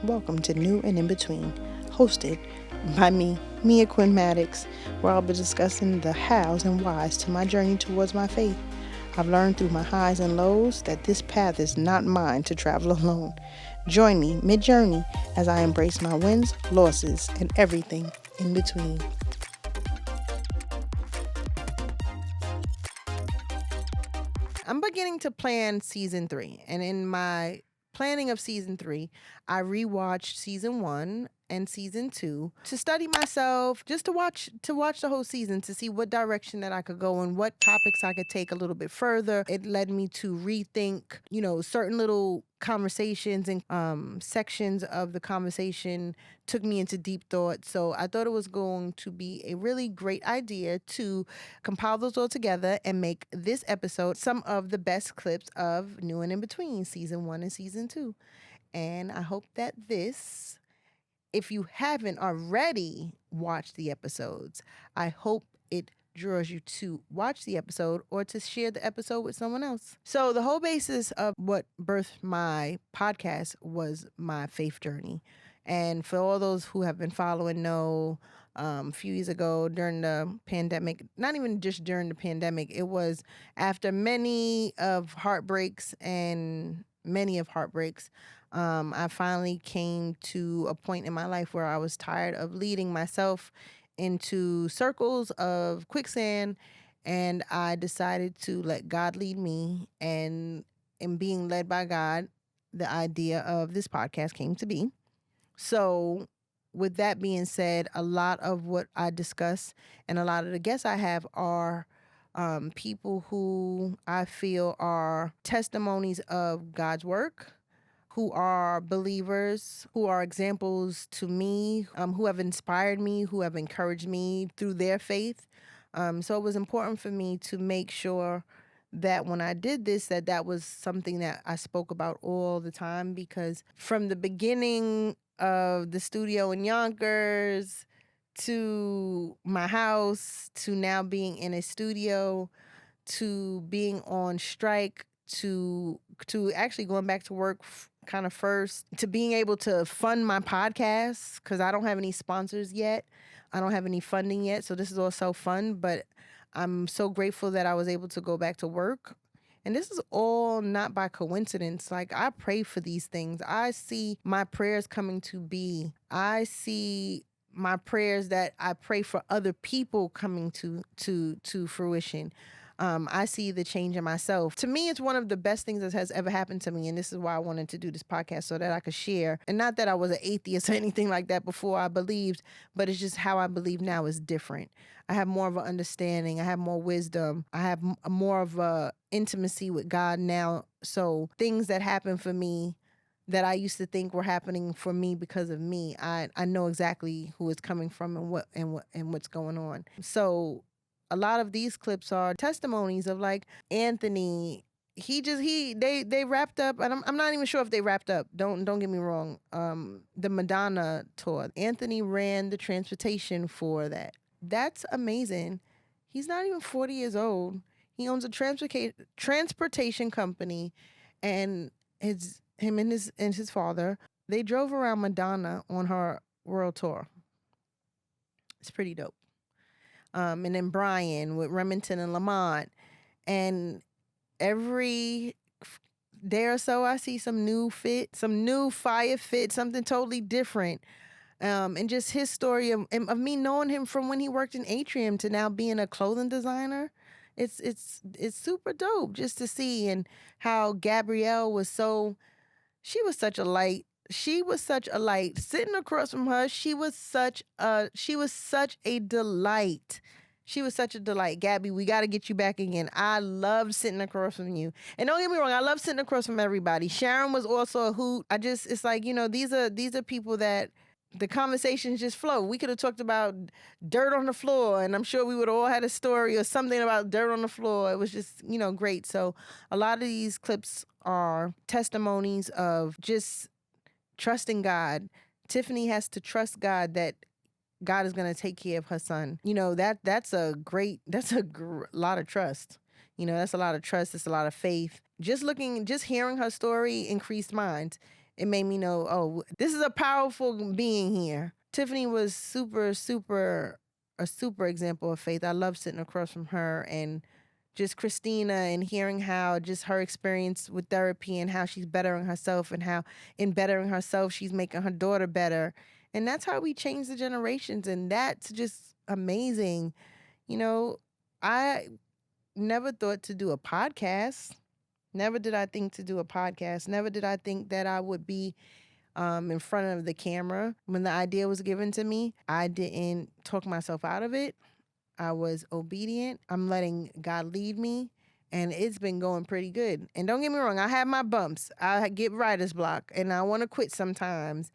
Welcome to New and In Between, hosted by me, Mia Quinn Maddox, where I'll be discussing the hows and whys to my journey towards my faith. I've learned through my highs and lows that this path is not mine to travel alone. Join me mid-journey as I embrace my wins, losses, and everything in between. I'm beginning to plan season 3, and in my planning of season 3, I rewatched season 1 and season 2 to study myself, just to watch the whole season to see what direction that I could go and what topics I could take a little bit further. It led me to rethink, certain little conversations and sections of the conversation took me into deep thought. So I thought it was going to be a really great idea to compile those all together and make this episode some of the best clips of New and In Between season 1 and season 2. And I hope that this, if you haven't already watched the episodes, I hope it draws you to watch the episode or to share the episode with someone else. So the whole basis of what birthed my podcast was my faith journey. And for all those who have been following know, a few years ago during the pandemic, not even just during the pandemic, it was after many of heartbreaks, I finally came to a point in my life where I was tired of leading myself into circles of quicksand, and I decided to let God lead me. And in being led by God, the idea of this podcast came to be. So, with that being said, a lot of what I discuss and a lot of the guests I have are people who I feel are testimonies of God's work, who are believers, who are examples to me, who have inspired me, who have encouraged me through their faith. So it was important for me to make sure that when I did this, that was something that I spoke about all the time, because from the beginning of the studio in Yonkers to my house to now being in a studio to being on strike to actually going back to work kind of first, to being able to fund my podcast because I don't have any sponsors yet. I don't have any funding yet. So this is all self-fund, but I'm so grateful that I was able to go back to work. And this is all not by coincidence. Like, I pray for these things. I see my prayers coming to be. I see my prayers that I pray for other people coming to fruition. I see the change in myself. To me, it's one of the best things that has ever happened to me. And this is why I wanted to do this podcast, so that I could share. And not that I was an atheist or anything like that before I believed, but it's just how I believe now is different. I have more of an understanding. I have more wisdom. I have more of a intimacy with God now. So things that happen for me that I used to think were happening for me because of me, I know exactly who it's coming from and what's going on. So a lot of these clips are testimonies of, like, Anthony. They wrapped up, and I'm not even sure if they wrapped up. Don't get me wrong. The Madonna tour. Anthony ran the transportation for that. That's amazing. He's not even 40 years old. He owns a transportation company, and him and his father, they drove around Madonna on her world tour. It's pretty dope. And then Brian with Remington and Lamont. And every day or so, I see some new fire fit, something totally different. And just his story of me knowing him from when he worked in Atrium to now being a clothing designer. It's super dope just to see. And how Gabrielle she was such a light. She was such a light. Sitting across from her, she was such a delight. She was such a delight. Gabby, we got to get you back again. I loved sitting across from you. And don't get me wrong, I love sitting across from everybody. Sharon was also a hoot. It's like, these are people that the conversations just flow. We could have talked about dirt on the floor, and I'm sure we would have all had a story or something about dirt on the floor. It was just, great. So a lot of these clips are testimonies of just trusting God. Tiffany has to trust God that God is going to take care of her son. That's a lot of trust. That's a lot of trust. It's a lot of faith. Just hearing her story increased mine. it made me know, oh, this is a powerful being here. Tiffany was a super example of faith. I love sitting across from her, and just Christina, and hearing how just her experience with therapy and how she's bettering herself, and how in bettering herself she's making her daughter better. And that's how we change the generations, and that's just amazing. You know, I never thought to do a podcast. Never did I think to do a podcast. Never did I think that I would be in front of the camera. When the idea was given to me, I didn't talk myself out of it. I was obedient. I'm letting God lead me. And it's been going pretty good. And don't get me wrong, I have my bumps. I get writer's block and I want to quit sometimes.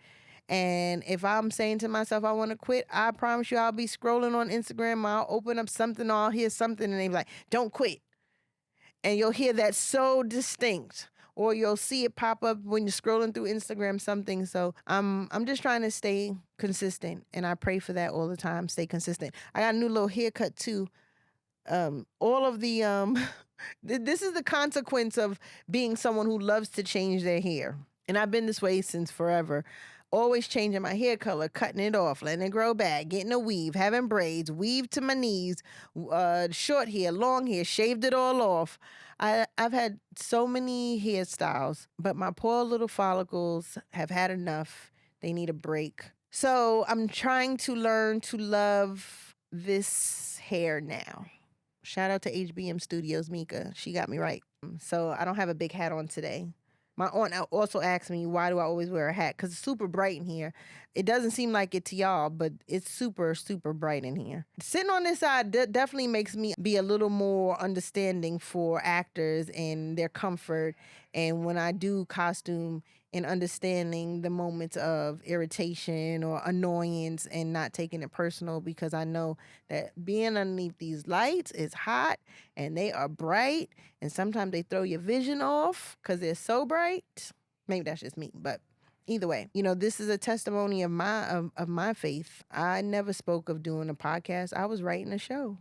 And if I'm saying to myself I want to quit, I promise you I'll be scrolling on Instagram. I'll open up something or I'll hear something and they be like, don't quit. And you'll hear that so distinct. Or you'll see it pop up when you're scrolling through Instagram something. So I'm just trying to stay consistent, and I pray for that all the time. Stay consistent. I got a new little haircut too. All of the this is the consequence of being someone who loves to change their hair. And I've been this way since forever. Always changing my hair color, cutting it off, letting it grow back, getting a weave, having braids, weave to my knees, short hair, long hair, shaved it all off. I've had so many hairstyles, but my poor little follicles have had enough. They need a break. So I'm trying to learn to love this hair now. Shout out to HBM Studios, Mika. She got me right. So I don't have a big hat on today. My aunt also asked me, why do I always wear a hat? Because it's super bright in here. It doesn't seem like it to y'all, but it's super, super bright in here. Sitting on this side definitely makes me be a little more understanding for actors and their comfort. And when I do costume, and understanding the moments of irritation or annoyance and not taking it personal, because I know that being underneath these lights is hot and they are bright, and sometimes they throw your vision off because they're so bright. Maybe that's just me, but either way, this is a testimony of my faith. I never spoke of doing a podcast. I was writing a show.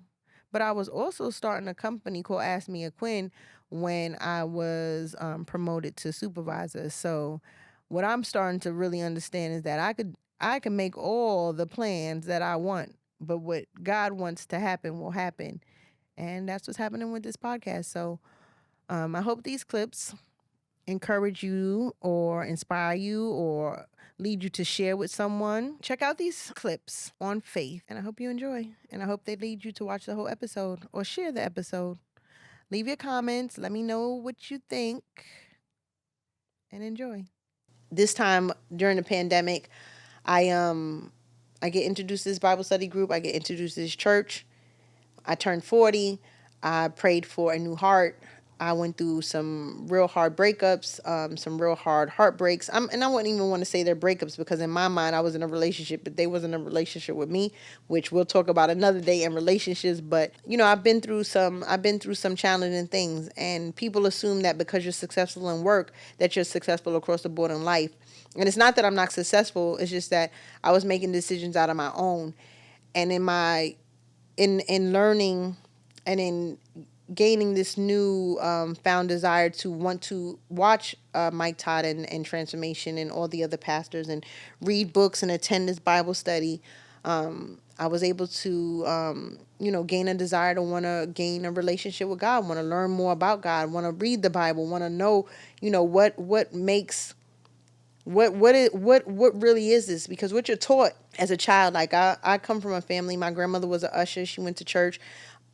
But I was also starting a company called Ask Me a Quinn when I was promoted to supervisor. So what I'm starting to really understand is that I can make all the plans that I want, but what God wants to happen will happen. And that's what's happening with this podcast. So I hope these clips encourage you or inspire you or lead you to share with someone. Check out these clips on faith, and I hope you enjoy. And I hope they lead you to watch the whole episode or share the episode. Leave your comments. Let me know what you think, and enjoy. This time during the pandemic, I get introduced to this Bible study group. I get introduced to this church. I turned 40. I prayed for a new heart. I went through some real hard breakups, some real hard heartbreaks. And I wouldn't even want to say they're breakups, because in my mind I was in a relationship, but they wasn't in a relationship with me, which we'll talk about another day in relationships. But I've been through some challenging things, and people assume that because you're successful in work that you're successful across the board in life. And it's not that I'm not successful. It's just that I was making decisions out of my own, and in learning and in gaining this new found desire to want to watch Mike Todd and Transformation and all the other pastors and read books and attend this Bible study, I was able to, gain a desire to want to gain a relationship with God, want to learn more about God, want to read the Bible, want to know, what makes what really is this? Because what you're taught as a child, like I come from a family. My grandmother was an usher. She went to church.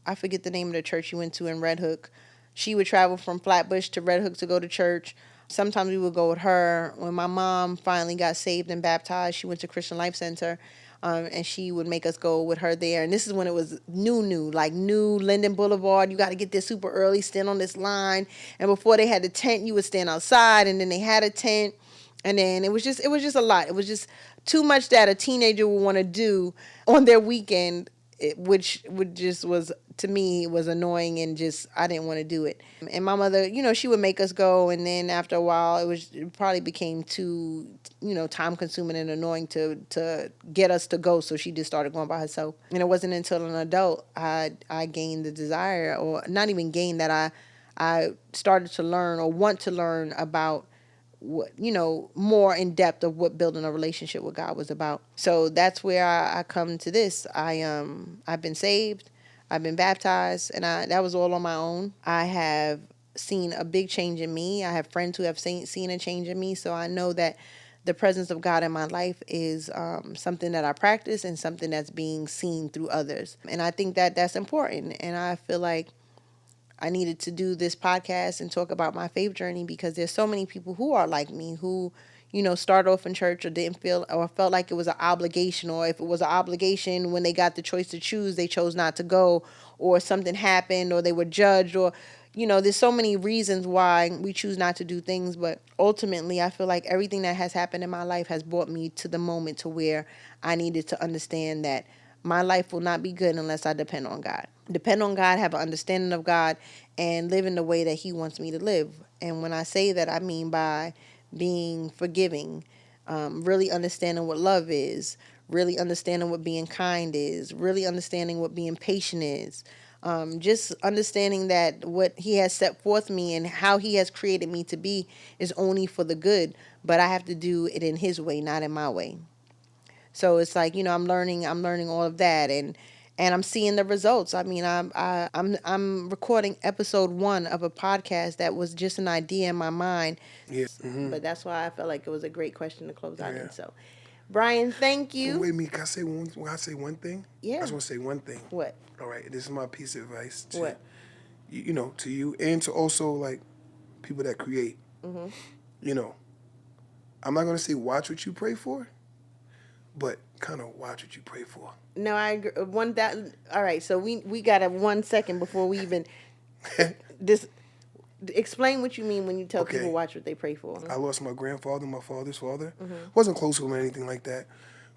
I forget the name of the church she went to in Red Hook. She would travel from Flatbush to Red Hook to go to church. Sometimes we would go with her. When my mom finally got saved and baptized, she went to Christian Life Center, and she would make us go with her there. And this is when it was like new Linden Boulevard. You got to get there super early, stand on this line. And before they had the tent, you would stand outside, and then they had a tent. And then it was just a lot. It was just too much that a teenager would want to do on their weekend, which was, to me, was annoying, and just I didn't want to do it. And my mother, she would make us go, and then after a while it probably became too, time consuming and annoying to get us to go, so she just started going by herself. And it wasn't until an adult I gained the desire, or not even gained, that I started to learn or want to learn about what, more in depth of what building a relationship with God was about. So that's where I come to this. I've been saved, I've been baptized, and that was all on my own. I have seen a big change in me. I have friends who have seen a change in me. So I know that the presence of God in my life is something that I practice and something that's being seen through others. And I think that that's important. And I feel like I needed to do this podcast and talk about my faith journey because there's so many people who are like me who, start off in church or didn't feel or felt like it was an obligation, or if it was an obligation when they got the choice to choose, they chose not to go, or something happened, or they were judged, or there's so many reasons why we choose not to do things. But ultimately, I feel like everything that has happened in my life has brought me to the moment to where I needed to understand that my life will not be good unless I depend on God. Depend on God, have an understanding of God, and live in the way that He wants me to live. And when I say that, I mean by being forgiving, really understanding what love is, really understanding what being kind is, really understanding what being patient is. Just understanding that what He has set forth me and how He has created me to be is only for the good, but I have to do it in His way, not in my way. So it's like, I'm learning all of that, and I'm seeing the results. I mean, I'm recording episode 1 of a podcast that was just an idea in my mind. Yeah. Mm-hmm. But that's why I felt like it was a great question to close out in. So, Brian, thank you. Wait, me, can I say one thing? Yeah. I just want to say one thing. What? All right, this is my piece of advice to What? To you and to also like people that create. Mm-hmm. I'm not gonna say watch what you pray for, but kind of watch what you pray for. No, I agree. All right. So we got 1 second before we even this. Explain what you mean when you tell people watch what they pray for. I lost my grandfather, my father's father. Mm-hmm. Wasn't close to him or anything like that,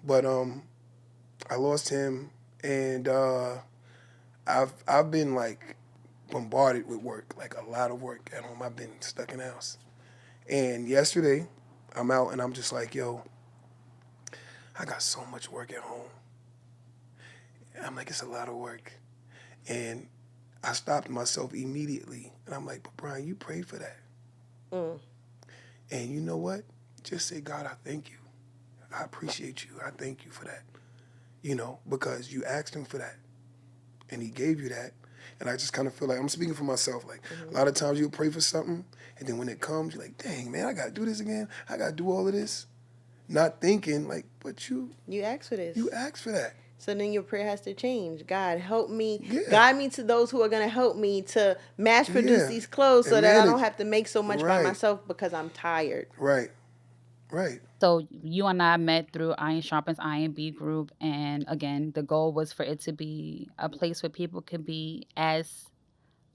but I lost him, and I've been like bombarded with work, like a lot of work at home. I've been stuck in the house, and yesterday I'm out and I'm just like, yo, I got so much work at home. I'm like, it's a lot of work, and I stopped myself immediately, and I'm like, but Brian, you prayed for that. And you know what? Just say, God, I thank you. I appreciate you. I thank you for that. Because you asked Him for that, and He gave you that. And I just kind of feel like, I'm speaking for myself, like a lot of times you'll pray for something, and then when it comes, you're like, dang, man, I got to do this again. I got to do all of this. Not thinking, like, but you asked for this. You asked for that. So then your prayer has to change. God, help me. Yeah. Guide me to those who are going to help me to mass produce these clothes so that I don't have to make so much by myself because I'm tired. Right. So you and I met through Iron Sharpens Iron B group. And again, the goal was for it to be a place where people can be, as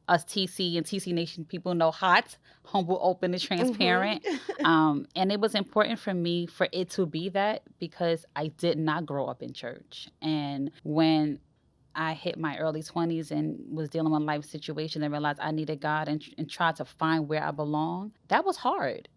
us TC and TC Nation people know, hot, humble, open, and transparent. And it was important for me for it to be that because I did not grow up in church. And when I hit my early 20s and was dealing with life situations and realized I needed God and tried to find where I belong, that was hard.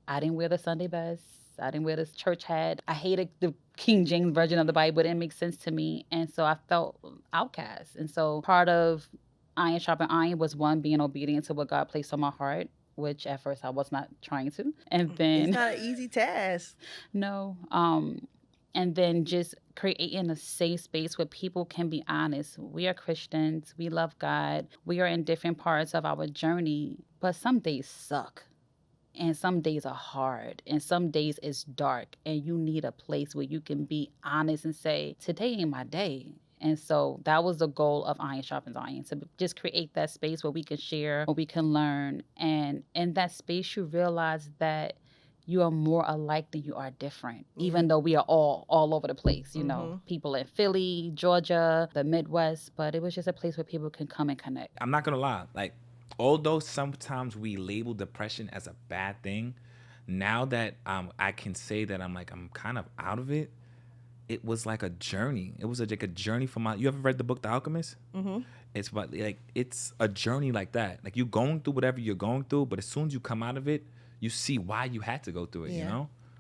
I didn't wear the Sunday best. I didn't wear this church hat. I hated the King James Version of the Bible. It didn't make sense to me. And so I felt outcast. And so part of Iron Sharpen Iron was, one, being obedient to what God placed on my heart, which at first I was not trying to. And then it's not an easy task. No. And then just creating a safe space where people can be honest. We are Christians. We love God. We are in different parts of our journey, but some days suck. And some days are hard. And some days it's dark. And you need a place where you can be honest and say, today ain't my day. And so that was the goal of Iron Sharpens Iron, to just create that space where we can share, where we can learn. And in that space, you realize that you are more alike than you are different, even though we are all over the place, people in Philly, Georgia, the Midwest. But it was just a place where people can come and connect. I'm not going to lie. Like, although sometimes we label depression as a bad thing, now that I can say that I'm kind of out of it, it was like a journey. It was like a journey for you ever read the book The Alchemist? Mm-hmm. It's about it's a journey like that. Like, you're going through whatever you're going through, but as soon as you come out of it, you see why you had to go through it,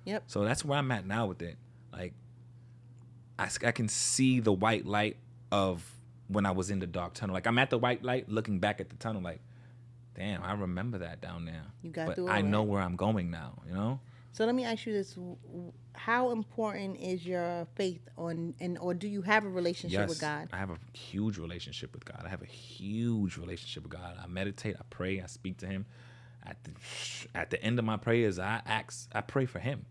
Yep. So that's where I'm at now with it. Like, I can see the white light of when I was in the dark tunnel. Like, I'm at the white light looking back at the tunnel like, damn, I remember that down there. You got But through I all know that. where I'm going now, you know? So let me ask you this: how important is your faith or do you have a relationship with Yes, God? I have a huge relationship with God. I have a huge relationship with God. I meditate, I pray, I speak to him. At the at the end of my prayers, I pray for him.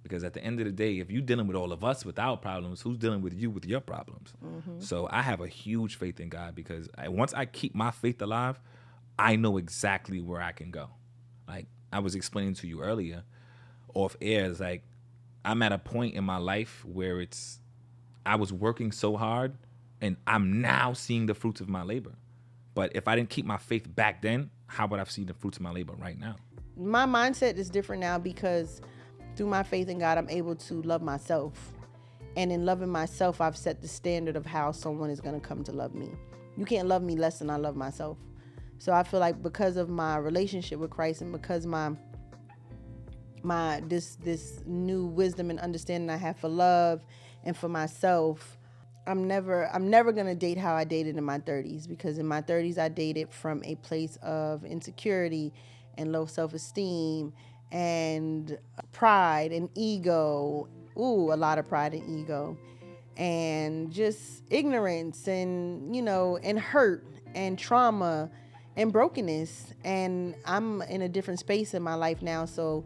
Because at the end of the day, if you're dealing with all of us with our problems, who's dealing with you with your problems? So I have a huge faith in God because once I keep my faith alive, I know exactly where I can go. Like I was explaining to you earlier, off air, is like I'm at a point in my life where I was working so hard and I'm now seeing the fruits of my labor. But if I didn't keep my faith back then, how would I see the fruits of my labor right now? My mindset is different now because through my faith in God, I'm able to love myself. And in loving myself, I've set the standard of how someone is going to come to love me. You can't love me less than I love myself. So I feel like because of my relationship with Christ and because my this new wisdom and understanding I have for love and for myself, I'm never gonna date how I dated in my 30s, because in my 30s I dated from a place of insecurity and low self-esteem and pride and ego. Ooh, a lot of pride and ego and just ignorance and and hurt and trauma and brokenness. And I'm in a different space in my life now. So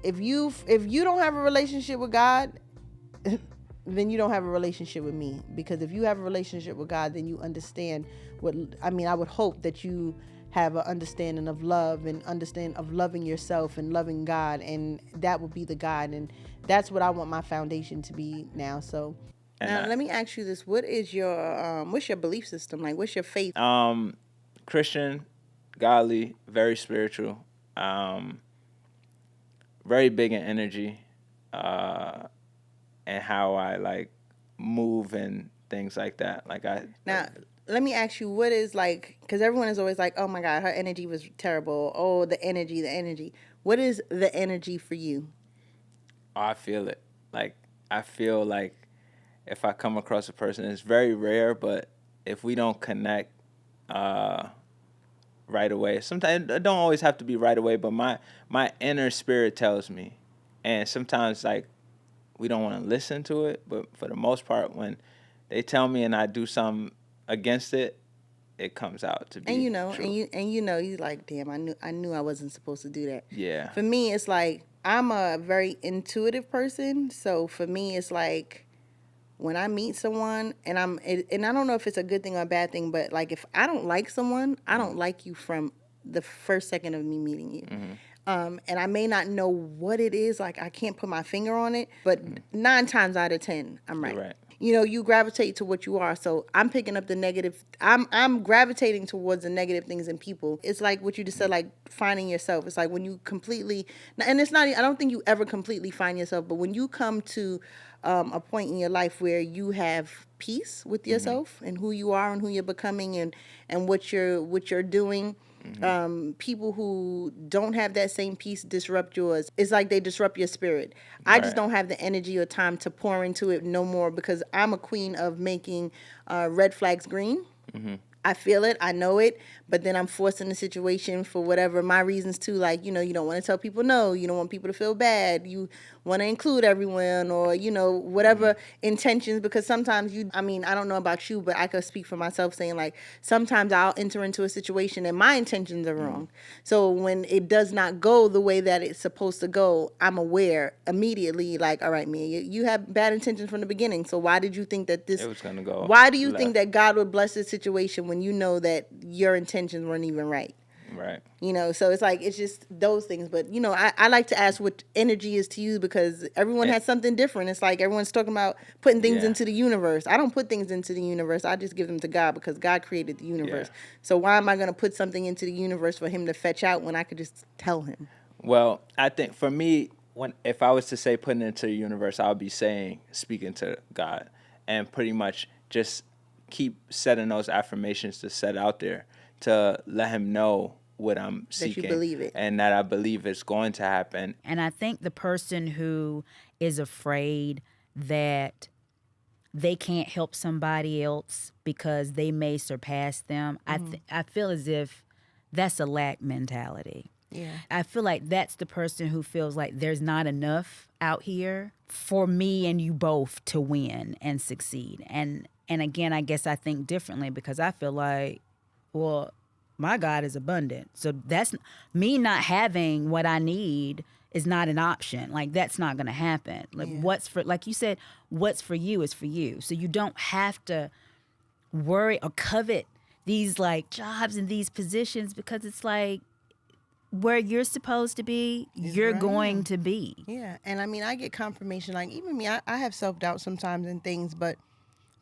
if you don't have a relationship with God, then you don't have a relationship with me. Because if you have a relationship with God, then you understand I would hope that you have an understanding of love and understand of loving yourself and loving God, and that would be the God, and that's what I want my foundation to be now. So now let me ask you this: what's your belief system? Like, what's your faith? Christian, godly, very spiritual, very big in energy, and how I like move and things like that. Now, let me ask you, what is like, because everyone is always like, oh my God, her energy was terrible. Oh, the energy, the energy. What is the energy for you? I feel it. Like I feel like if I come across a person, it's very rare, but if we don't connect right away, sometimes it don't always have to be right away, but my inner spirit tells me, and sometimes like we don't want to listen to it, but for the most part, when they tell me and I do something against it, it comes out to be And true. you're like, damn, I knew I wasn't supposed to do that. Yeah. For me, it's like I'm a very intuitive person, so for me, it's like when I meet someone and and I don't know if it's a good thing or a bad thing, but like if I don't like someone, I don't like you from the first second of me meeting you. And I may not know what it is, like I can't put my finger on it, but 9 times out of 10, I'm right. You're right. You gravitate to what you are. So I'm picking up the negative. I'm gravitating towards the negative things in people. It's like what you just said, like finding yourself. It's like when you completely, and it's not, I don't think you ever completely find yourself, but when you come to a point in your life where you have peace with yourself and who you are and who you're becoming and what you're doing. People who don't have that same peace disrupt yours. It's like they disrupt your spirit. I just Right. don't have the energy or time to pour into it no more, because I'm a queen of making red flags green. I feel it, I know it, but then I'm forced in the situation for whatever my reasons too. Like, you don't want to tell people no, you don't want people to feel bad, you want to include everyone, or, whatever intentions, because sometimes I don't know about you, but I could speak for myself saying like, sometimes I'll enter into a situation and my intentions are wrong. So when it does not go the way that it's supposed to go, I'm aware immediately, like, all right, Mia, you have bad intentions from the beginning. So why did you think that It was gonna go why do you think left. that God would bless this situation when you know that your intentions weren't even right? Right. So it's like, it's just those things. But, I like to ask what energy is to you, because everyone has something different. It's like everyone's talking about putting things Yeah. into the universe. I don't put things into the universe. I just give them to God, because God created the universe. Yeah. So why am I going to put something into the universe for him to fetch out when I could just tell him? Well, I think for me, if I was to say putting it into the universe, I would be saying speaking to God and pretty much just keep setting those affirmations to set out there to let him know what I'm seeking, believe it. and that I believe it's going to happen. And I think the person who is afraid that they can't help somebody else because they may surpass them, I feel as if that's a lack mentality. Yeah. I feel like that's the person who feels like there's not enough out here for me and you both to win and succeed. And again, I guess I think differently because I feel like, well, my God is abundant. So that's me not having what I need is not an option. Like that's not going to happen. Like what's for, like you said, what's for you is for you. So you don't have to worry or covet these like jobs and these positions because it's like where you're supposed to be, you're going to be. Yeah. And I mean, I get confirmation. Like even me, I have self-doubt sometimes in things, but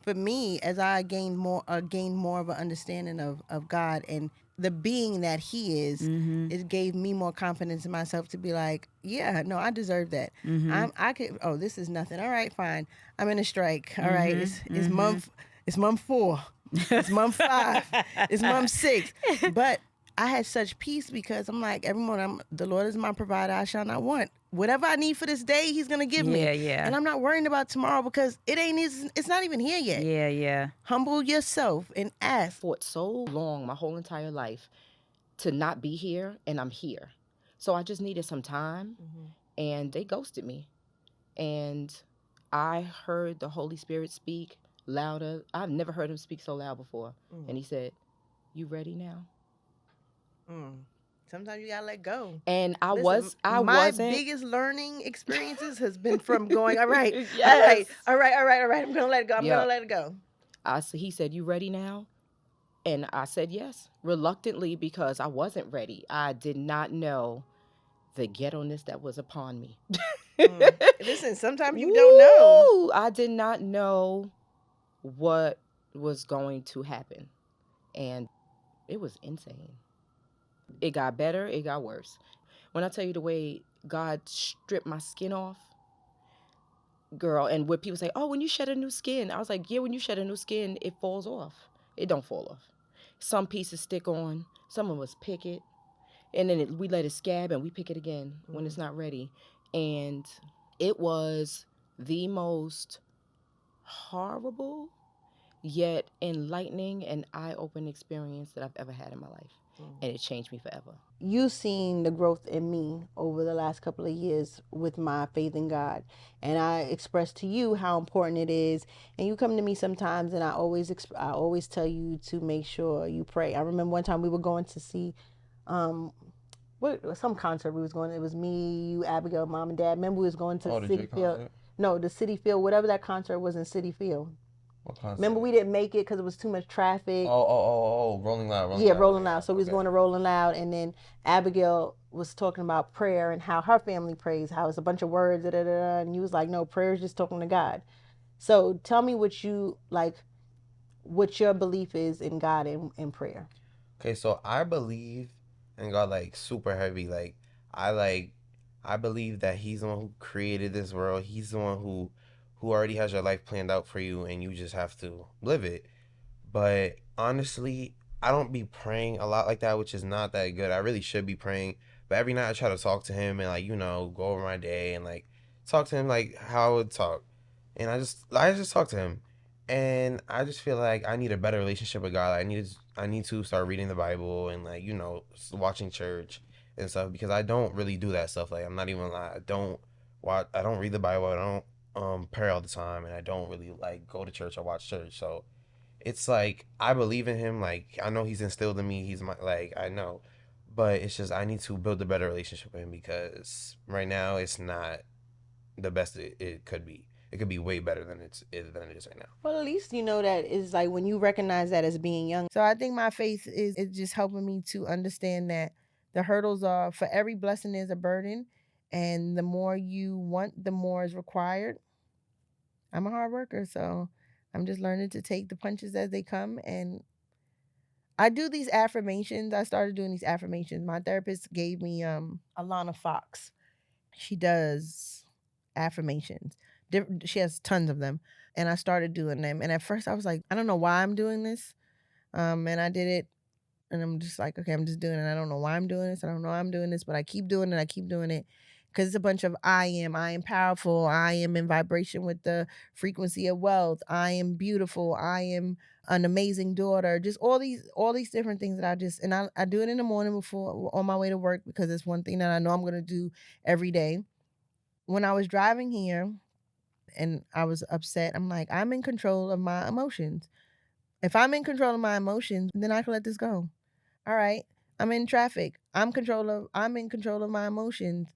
for me, as I gained more of an understanding of God and the being that He is, it gave me more confidence in myself to be like, yeah, no, I deserve that. I could. Oh, this is nothing. All right, fine. I'm in a strike. All right, it's month 4. It's month 5. It's month 6. But I had such peace because I'm like, every morning, the Lord is my provider. I shall not want. Whatever I need for this day, He's gonna give me. Yeah. And I'm not worrying about tomorrow because it's not even here yet. Yeah. Humble yourself and ask. Fought so long, my whole entire life, to not be here, and I'm here. So I just needed some time, and they ghosted me. And I heard the Holy Spirit speak louder. I've never heard Him speak so loud before. And He said, "You ready now?" Sometimes you gotta let go. And My wasn't. biggest learning experiences has been from going, all right, Yes. all right. I'm gonna let it go. I'm gonna let it go. He said, "You ready now?" And I said yes, reluctantly, because I wasn't ready. I did not know the ghetto-ness that was upon me. Listen, sometimes you don't know. I did not know what was going to happen. And it was insane. It got better, it got worse. When I tell you the way God stripped my skin off, girl, and when people say, oh, when you shed a new skin, I was like, yeah, when you shed a new skin, it falls off. It don't fall off. Some pieces stick on, some of us pick it, and then we let it scab and we pick it again when it's not ready. And it was the most horrible yet enlightening and eye-opening experience that I've ever had in my life. And it changed me forever. You've seen the growth in me over the last couple of years with my faith in God. And I express to you how important it is. And you come to me sometimes and I always tell you to make sure you pray. I remember one time we were going to see some concert we was going to. It was me, you, Abigail, Mom, and Dad. Remember we was going to City Field. No, the City Field, whatever that concert was in City Field. What concert? Remember we didn't make it because it was too much traffic. Rolling Loud. Rolling Loud. So we was going to Rolling Loud, and then Abigail was talking about prayer and how her family prays, how it's a bunch of words, and you was like, no, prayer is just talking to God. So tell me what your belief is in God and prayer. Okay, so I believe in God like super heavy. I believe that He's the one who created this world. He's the one who already has your life planned out for you, and you just have to live it. But honestly, I don't be praying a lot like that, which is not that good. I really should be praying, but every night I try to talk to Him and go over my day and talk to Him like how I would talk. And I just talk to Him, and I just feel like I need a better relationship with God. I need to start reading the Bible and watching church and stuff, because I don't really do that stuff. I'm not even I don't read the Bible. I don't pray all the time, and I don't really go to church or watch church. So it's I believe in Him. I know He's instilled in me. He's my I know, but it's just I need to build a better relationship with Him, because right now it's not the best it could be. It could be way better than it is right now. Well, at least you know that it's when you recognize that as being young. So I think my faith is just helping me to understand that the hurdles are, for every blessing is a burden, and the more you want, the more is required. I'm a hard worker, so I'm just learning to take the punches as they come. And I do these affirmations. I started doing these affirmations. My therapist gave me Alana Fox. She does affirmations. She has tons of them. And I started doing them. And at first I was like, I don't know why I'm doing this. And I did it. And I'm just like, okay, I'm just doing it. I don't know why I'm doing this. I don't know why I'm doing this, but I keep doing it. Because it's a bunch of I am powerful, I am in vibration with the frequency of wealth, I am beautiful, I am an amazing daughter, just all these different things that I do it in the morning before on my way to work, because it's one thing that I know I'm going to do every day. When I was driving here and I was upset, I'm like, I'm in control of my emotions. If I'm in control of my emotions, then I can let this go. All right. I'm in traffic. I'm in control of my emotions.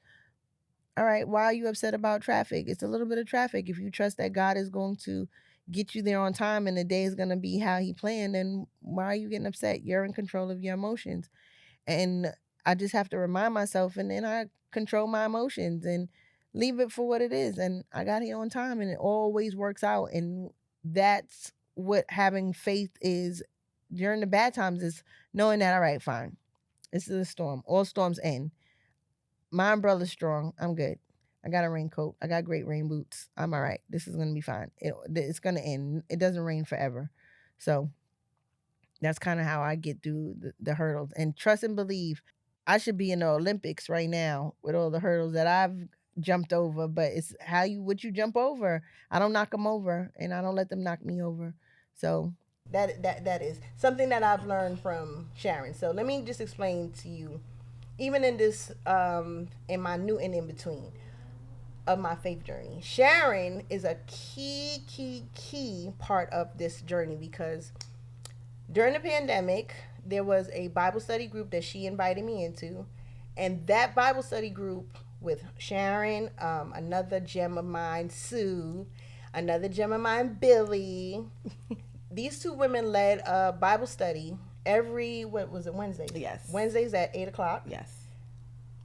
All right, why are you upset about traffic? It's a little bit of traffic. If you trust that God is going to get you there on time and the day is going to be how he planned, then why are you getting upset? You're in control of your emotions. And I just have to remind myself, and then I control my emotions and leave it for what it is. And I got here on time, and it always works out. And that's what having faith is during the bad times, is knowing that, all right, fine. This is a storm. All storms end. My umbrella's strong. I'm good. I got a raincoat. I got great rain boots. I'm all right. This is going to be fine. It's going to end. It doesn't rain forever. So that's kind of how I get through the hurdles. And trust and believe. I should be in the Olympics right now with all the hurdles that I've jumped over. But it's what you jump over. I don't knock them over, and I don't let them knock me over. So that is something that I've learned from Sharon. So let me just explain to you. Even in this, in my new and in between of my faith journey, Sharon is a key part of this journey, because during the pandemic, there was a Bible study group that she invited me into. And that Bible study group with Sharon, another gem of mine, Sue, another gem of mine, Billy. These two women led a Bible study every, what was it, Wednesday? Yes. Wednesdays at 8:00. Yes.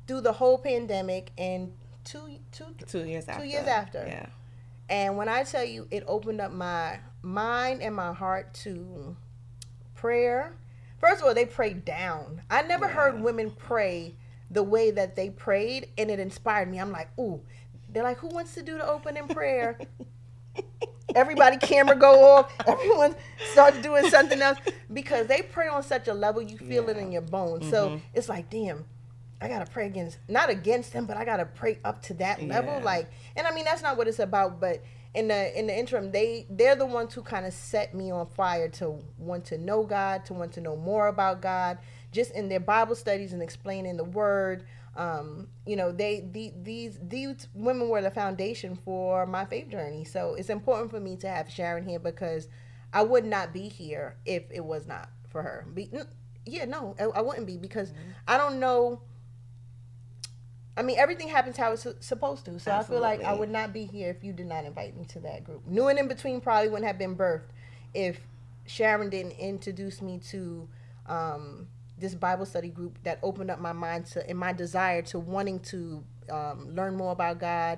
Through the whole pandemic, and 2 years after. 2 years after. Yeah. And when I tell you, it opened up my mind and my heart to prayer. First of all, they prayed down. I never heard women pray the way that they prayed, and it inspired me. I'm like, ooh. They're like, who wants to do the opening prayer? Everybody camera go off. Everyone starts doing something else, because they pray on such a level you feel it in your bones. So it's like, damn, I gotta pray not against them, but I gotta pray up to that level. Like, and I mean, that's not what it's about. But in the interim, they're the ones who kind of set me on fire to want to know God, to want to know more about God, just in their Bible studies and explaining the Word. These women were the foundation for my faith journey. So it's important for me to have Sharon here, because I would not be here if it was not for her. I wouldn't be, because I don't know. I mean, everything happens how it's supposed to. So Absolutely. I feel like I would not be here if you did not invite me to that group. New and in between probably wouldn't have been birthed if Sharon didn't introduce me to this Bible study group that opened up my mind to, and my desire to wanting to learn more about God,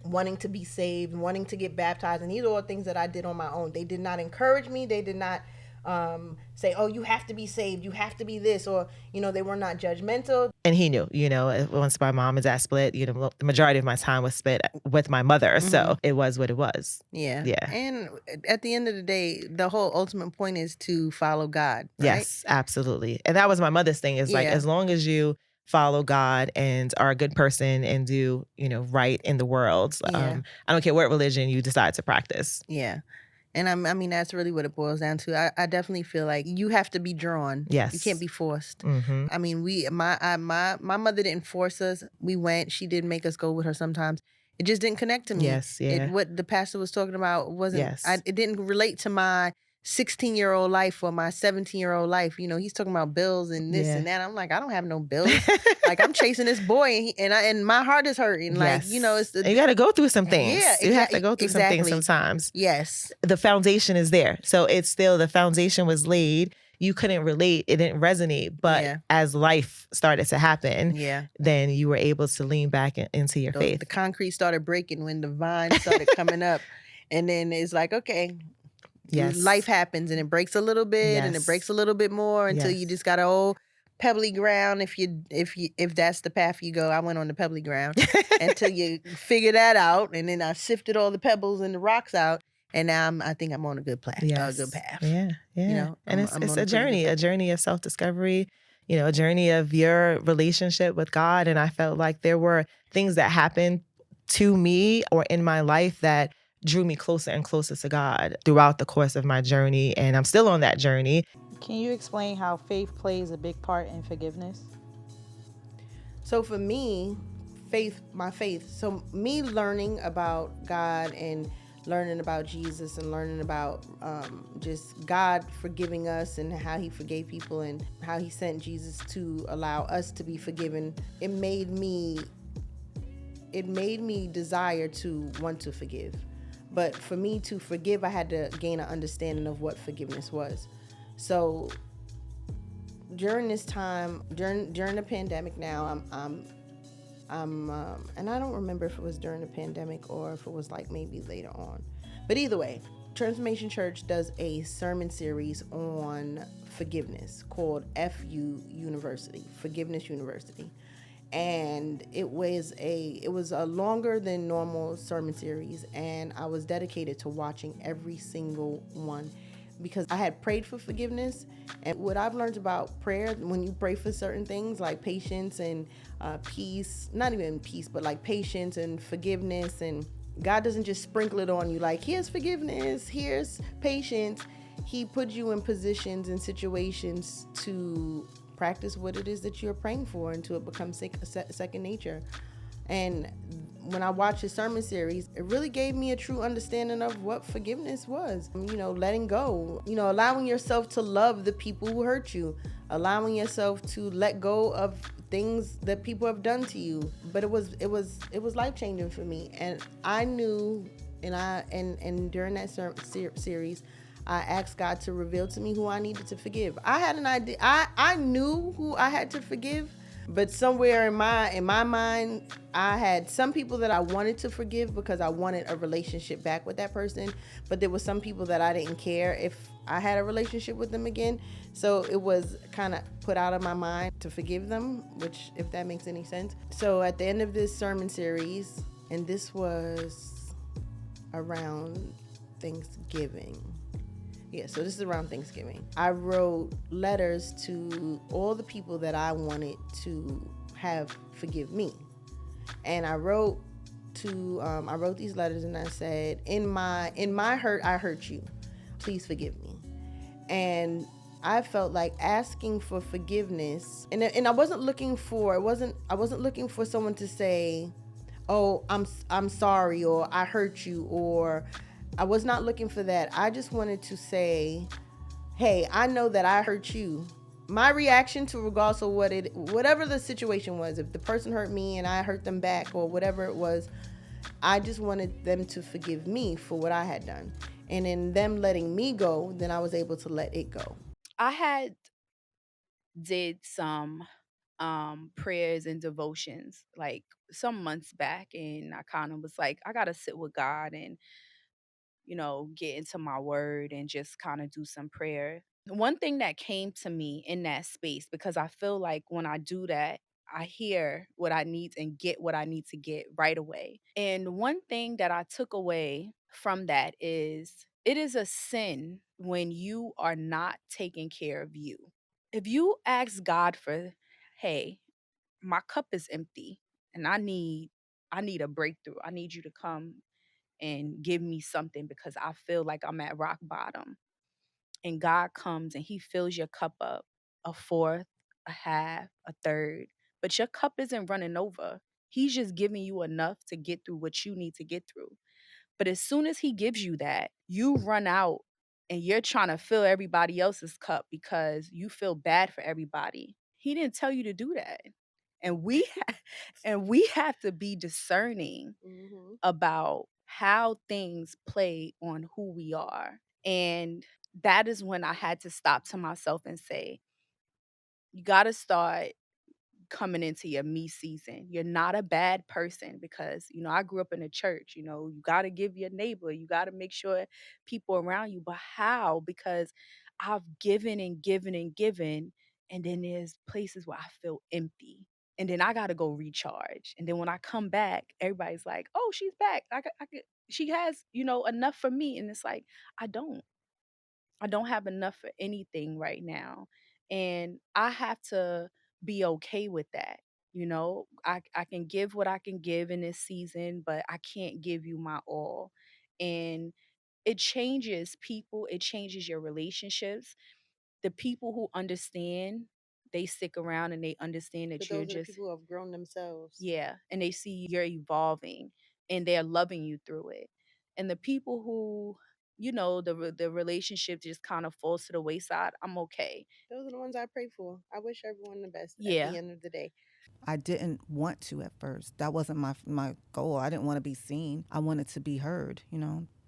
wanting to be saved, wanting to get baptized. And these are all things that I did on my own. They did not encourage me. They did not say, oh, you have to be saved, you have to be this, or, they were not judgmental. And he knew, once my mom and dad split, the majority of my time was spent with my mother. So it was what it was. Yeah. Yeah. And at the end of the day, the whole ultimate point is to follow God. Right? Yes, absolutely. And that was my mother's thing, is like, as long as you follow God and are a good person and do, right in the world, I don't care what religion you decide to practice. Yeah. And I mean, that's really what it boils down to. I definitely feel like you have to be drawn. Yes. You can't be forced. Mm-hmm. I mean, my mother didn't force us. We went. She did make us go with her sometimes. It just didn't connect to me. Yes, yeah. What the pastor was talking about wasn't, Yes. It didn't relate to my 16-year-old life or my 17-year-old life. He's talking about bills and this and that. I'm like, I don't have no bills. Like, I'm chasing this boy, and my heart is hurting. Like, yes. You got to go through some things. Yeah, you have to go through some things sometimes. Yes. The foundation is there. So it's still, the foundation was laid. You couldn't relate. It didn't resonate. But as life started to happen, then you were able to lean back into your faith. The concrete started breaking when the vine started coming up. And then it's like, okay, life happens, and it breaks a little bit and it breaks a little bit more until you just got a old pebbly ground. If that's the path you go, I went on the pebbly ground until you figure that out. And then I sifted all the pebbles and the rocks out. And now I think I'm on a good path. Yeah. And it's a journey of self-discovery, a journey of your relationship with God. And I felt like there were things that happened to me or in my life that drew me closer and closer to God throughout the course of my journey. And I'm still on that journey. Can you explain how faith plays a big part in forgiveness? So for me, my faith. So me learning about God and learning about Jesus and learning about just God forgiving us and how he forgave people and how he sent Jesus to allow us to be forgiven, it made me desire to want to forgive. But for me to forgive, I had to gain an understanding of what forgiveness was. So during this time, during the pandemic now, and I don't remember if it was during the pandemic or if it was like maybe later on. But either way, Transformation Church does a sermon series on forgiveness called FU University, Forgiveness University. And it was a longer than normal sermon series, and I was dedicated to watching every single one because I had prayed for forgiveness. And what I've learned about prayer, when you pray for certain things like patience and peace, not even peace, but like patience and forgiveness, and God doesn't just sprinkle it on you like, here's forgiveness, here's patience. He puts you in positions and situations to practice what it is that you're praying for until it becomes second nature. And when I watched his sermon series, it really gave me a true understanding of what forgiveness was. Letting go, allowing yourself to love the people who hurt you, allowing yourself to let go of things that people have done to you. But it was life-changing for me. And I knew, and during that series, I asked God to reveal to me who I needed to forgive. I had an idea. I knew who I had to forgive, but somewhere in my mind, I had some people that I wanted to forgive because I wanted a relationship back with that person. But there were some people that I didn't care if I had a relationship with them again. So it was kind of put out of my mind to forgive them, which, if that makes any sense. So at the end of this sermon series, and this was around Thanksgiving. Yeah, so this is around Thanksgiving. I wrote letters to all the people that I wanted to have forgive me. And I wrote these letters and I said, in my hurt, I hurt you. Please forgive me. And I felt like asking for forgiveness, and I wasn't looking for someone to say, "Oh, I'm sorry," or "I hurt you," or I was not looking for that. I just wanted to say, hey, I know that I hurt you. My reaction to regardless of whatever the situation was, if the person hurt me and I hurt them back or whatever it was, I just wanted them to forgive me for what I had done. And in them letting me go, then I was able to let it go. I had did some prayers and devotions like some months back, and I kind of was like, I gotta sit with God and get into my word and just kind of do some prayer. One thing that came to me in that space, because I feel like when I do that, I hear what I need and get what I need to get right away. And one thing that I took away from that is it is a sin when you are not taking care of you. If you ask God for, hey, my cup is empty and I need a breakthrough. I need you to come and give me something because I feel like I'm at rock bottom. And God comes and he fills your cup up, a fourth, a half, a third, but your cup isn't running over. He's just giving you enough to get through what you need to get through. But as soon as he gives you that, you run out and you're trying to fill everybody else's cup because you feel bad for everybody. He didn't tell you to do that. And we have to be discerning about how things play on who we are. And that is when I had to stop to myself and say, you got to start coming into your me season. You're not a bad person because, I grew up in a church, you got to give your neighbor, you got to make sure people around you. But how? Because I've given and given and given. And then there's places where I feel empty. And then I got to go recharge. And then when I come back, everybody's like, oh, she's back. She has, enough for me. And it's like, I don't. I don't have enough for anything right now. And I have to be okay with that. I can give what I can give in this season, but I can't give you my all. And it changes people, it changes your relationships. The people who understand, they stick around and they understand that But you're those are the just, people who have grown themselves. yeah, and they see you're evolving and they're loving you through it. And the people who, the relationship just kind of falls to the wayside, I'm okay. Those are the ones I pray for. I wish everyone the best at Yeah. the end of the day. I didn't want to at first. That wasn't my goal. I didn't want to be seen. I wanted to be heard.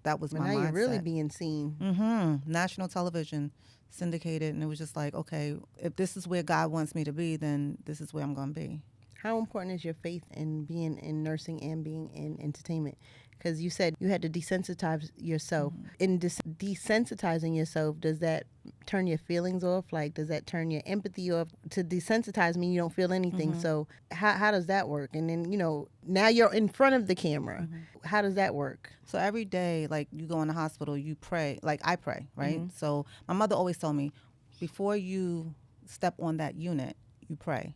That was But my now mindset. you're really being seen. National television, syndicated, and it was just like, okay, if this is where God wants me to be, then this is where I'm going to be. How important is your faith in being in nursing and being in entertainment? Because you said you had to desensitize yourself. In desensitizing yourself, does that turn your feelings off? Like, does that turn your empathy off? To desensitize me, you don't feel anything. So how does that work? And then, now you're in front of the camera. How does that work? So every day, like, you go in the hospital, you pray. Like, I pray, right? So my mother always told me, before you step on that unit, you pray.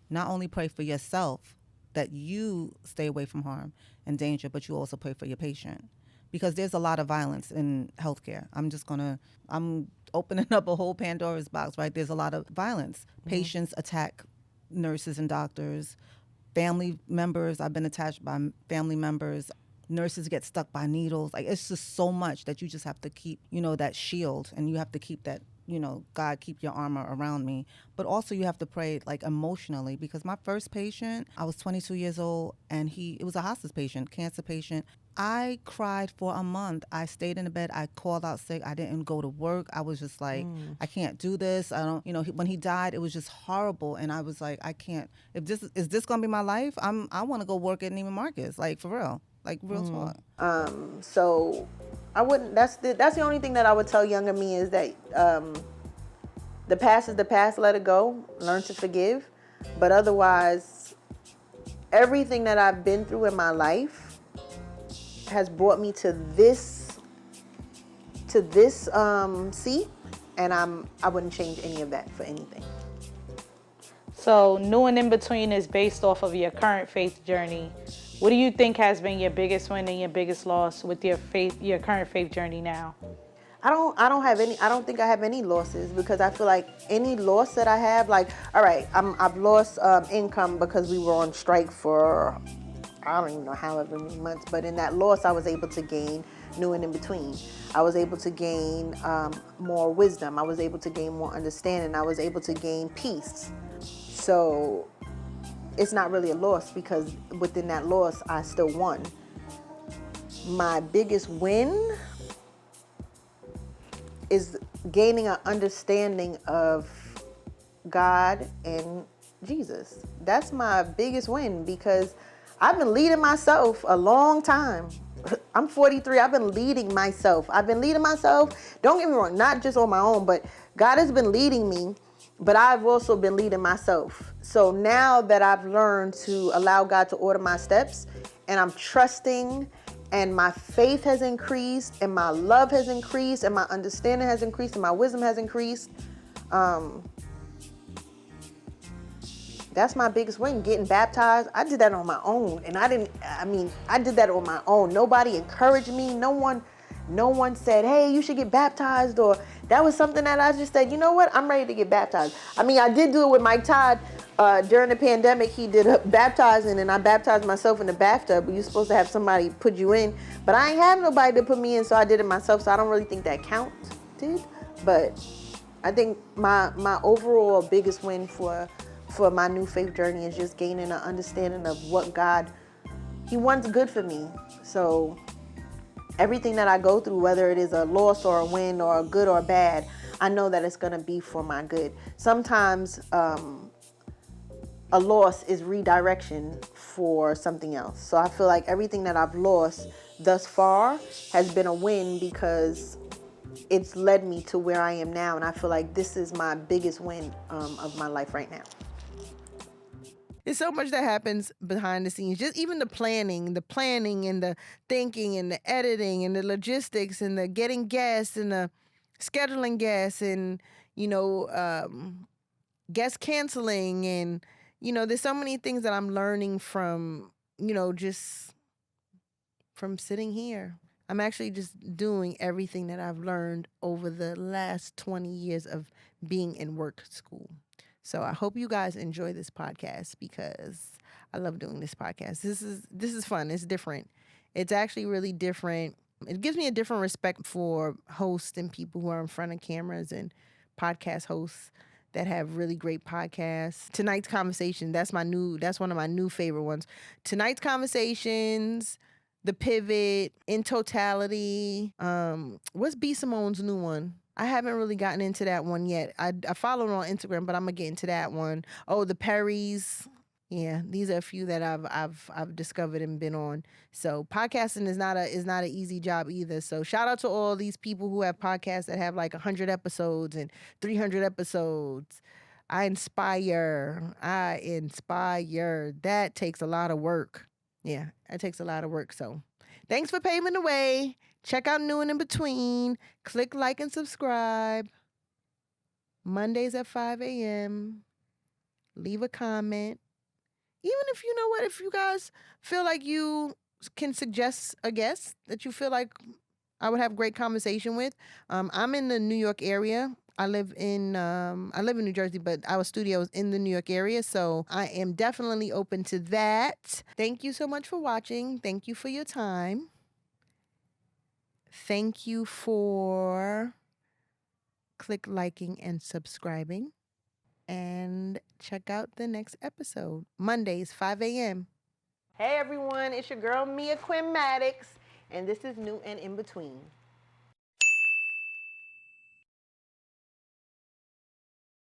Not only pray for yourself, that you stay away from harm and danger, but you also pray for your patient. Because there's a lot of violence in healthcare. I'm opening up a whole Pandora's box, right? There's a lot of violence. Patients attack nurses and doctors. Family members, I've been attacked by family members. Nurses get stuck by needles. Like, it's just so much that you just have to keep, that shield, and you have to keep that, God, keep your armor around me. But also you have to pray, like, emotionally, because my first patient, I was 22 years old, and it was a hospice patient, cancer patient. I cried for a month. I stayed in the bed. I called out sick. I didn't go to work. I was just like, I can't do this. I don't, when he died, it was just horrible. And I was like, I can't, is this going to be my life? I want to go work at Neiman Marcus, like, for real. Like, real talk. So I wouldn't. That's the only thing that I would tell younger me is that the past is the past. Let it go. Learn to forgive. But otherwise, everything that I've been through in my life has brought me to this seat, and I wouldn't change any of that for anything. So, new and in between is based off of your current faith journey. What do you think has been your biggest win and your biggest loss with your current faith journey now? I don't think I have any losses, because I feel like any loss that I have, like, all right, I've lost income because we were on strike for, I don't even know however many months, but in that loss I was able to gain new and in between. I was able to gain more wisdom. I was able to gain more understanding. I was able to gain peace. So it's not really a loss, because within that loss, I still won. My biggest win is gaining an understanding of God and Jesus. That's my biggest win, because I've been leading myself a long time. I'm 43. I've been leading myself. Don't get me wrong, not just on my own, but God has been leading me. But I've also been leading myself. So now that I've learned to allow God to order my steps, and I'm trusting, and my faith has increased, and my love has increased, and my understanding has increased, and my wisdom has increased, that's my biggest win, getting baptized. I did that on my own. And I did that on my own. Nobody encouraged me. No one said, hey, you should get baptized, or that was something that I just said, you know what, I'm ready to get baptized. I did do it with Mike Todd during the pandemic. He did baptizing, and I baptized myself in the bathtub. You're supposed to have somebody put you in, but I ain't have nobody to put me in, so I did it myself. So I don't really think that counted. But I think my overall biggest win for my new faith journey is just gaining an understanding of what God, He wants good for me. So everything that I go through, whether it is a loss or a win or a good or bad, I know that it's going to be for my good. Sometimes a loss is redirection for something else. So I feel like everything that I've lost thus far has been a win, because it's led me to where I am now. And I feel like this is my biggest win of my life right now. There's so much that happens behind the scenes. Just even the planning and the thinking and the editing and the logistics and the getting guests and the scheduling guests and, guest canceling. And, there's so many things that I'm learning from, just from sitting here. I'm actually just doing everything that I've learned over the last 20 years of being in work school. So I hope you guys enjoy this podcast because I love doing this podcast. This is fun. It's different. It's actually really different. It gives me a different respect for hosts and people who are in front of cameras and podcast hosts that have really great podcasts. Tonight's Conversation, that's one of my new favorite ones. Tonight's Conversations, The Pivot, In Totality. What's B. Simone's new one? I haven't really gotten into that one yet. I follow her on Instagram, but I'm gonna get into that one. Oh, The Perrys. Yeah, these are a few that I've discovered and been on. So podcasting is not an easy job either. So shout out to all these people who have podcasts that have like 100 episodes and 300 episodes. I inspire. That takes a lot of work. Yeah, that takes a lot of work. So thanks for paving the way. Check out New and In Between. Click like and subscribe. Mondays at 5 a.m. Leave a comment. Even if if you guys feel like you can suggest a guest that you feel like I would have great conversation with. I'm in the New York area. I live in New Jersey, but our studio is in the New York area, so I am definitely open to that. Thank you so much for watching. Thank you for your time. Thank you for liking and subscribing. And check out the next episode, Mondays, 5 a.m. Hey everyone, it's your girl Mia Quinn Maddox, and this is New and In Between.